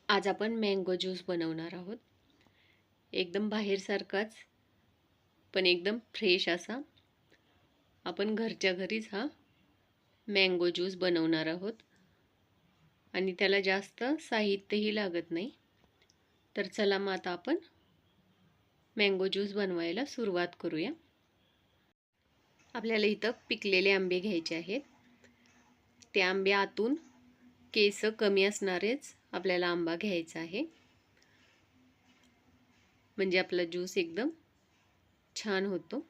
आज आपण mango juice बनवणार आहोत. एकदम बाहेरसारखाच पण एकदम फ्रेश असा आपण घरच्या घरीच हा मँगो ज्यूस बनवणार आहोत आणि त्याला जास्त साहित्यही लागत नाही. तर चला मग आता आपण मँगो ज्यूस बनवायला सुरुवात करूया. आपल्याला इथं पिकलेले आंबे घ्यायचे आहेत. ते आंबे आतून केस कमी असणारेच आपल्याला आंबा घ्यायचा आहे, म्हणजे आपला ज्यूस एकदम छान होतो.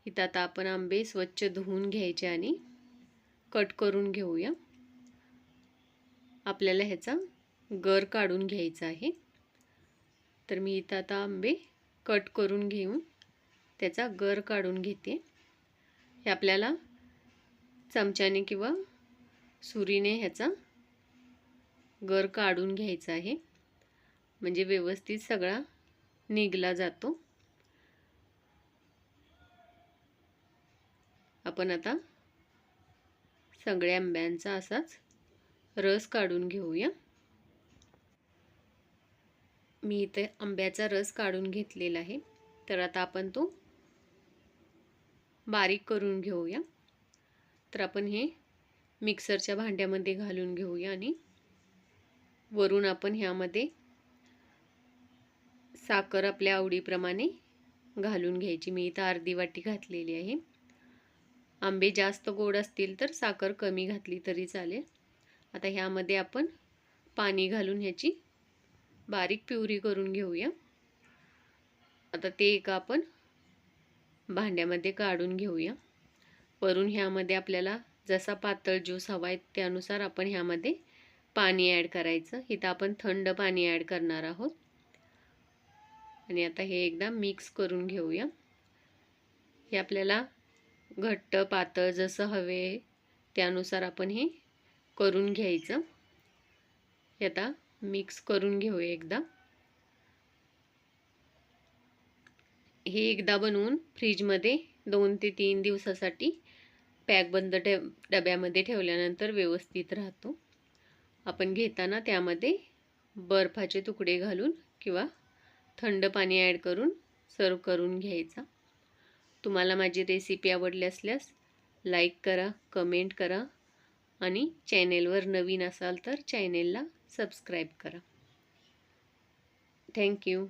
इथं आता आपण आंबे स्वच्छ धुवून घ्यायचे आणि कट करून घेऊया. आपल्याला ह्याचा गर काढून घ्यायचा आहे. तर मी इथं आता आंबे कट करून घेऊन त्याचा गर काढून घेते. हे आपल्याला चमच्याने किंवा सुरीने ह्याचा गर काढून घ्यायचा आहे, म्हणजे व्यवस्थित सगळा निघला जातो. आपण आता सगळ्या आंब्यांचा असाच रस काढून घेऊया. मी इथे आंब्याचा रस काढून घेतलेला आहे. तर आता आपण तो बारीक करून घेऊया. तर आपण हे मिक्सरच्या भांड्यामध्ये घालून घेऊया आणि वरून आपण ह्यामध्ये साखर आपल्या आवडीप्रमाणे घालून घ्यायची. मी इथं अर्धी वाटी घातलेली आहे. आंबे जास्त गोड असतील तर साखर कमी घातली तरी चालेल. आता ह्यामध्ये आपण पाणी घालून ह्याची बारीक प्युरी करून घेऊया. आता ते एका आपण भांड्यामध्ये काढून घेऊया. वरून ह्यामध्ये आपल्याला जसा पातळ ज्यूस हवा आहे त्यानुसार आपण ह्यामध्ये पाणी ॲड करायचं. इथं आपण थंड पाणी ॲड करणार आहोत आणि आता हे एकदा मिक्स करून घेऊया. हे आपल्याला घट्ट पातळ जसं हवे त्यानुसार आपण हे करून घ्यायचं. हे आता मिक्स करून घेऊया एकदा. हे एकदा बनवून फ्रीजमध्ये 2 ते 3 दिवसासाठी पॅकबंद डब्यामध्ये ठेवल्यानंतर व्यवस्थित राहतो. आपण घेताना त्यामध्ये बर्फाचे तुकडे घालून किंवा थंड पाणी ॲड करून सर्व करून घ्यायचा. तुम्हाला माझी रेसिपी आवडली असल्यास लाईक करा, कमेंट करा आणि चॅनेलवर नवीन असाल तर चॅनेलला सबस्क्राईब करा. थँक्यू.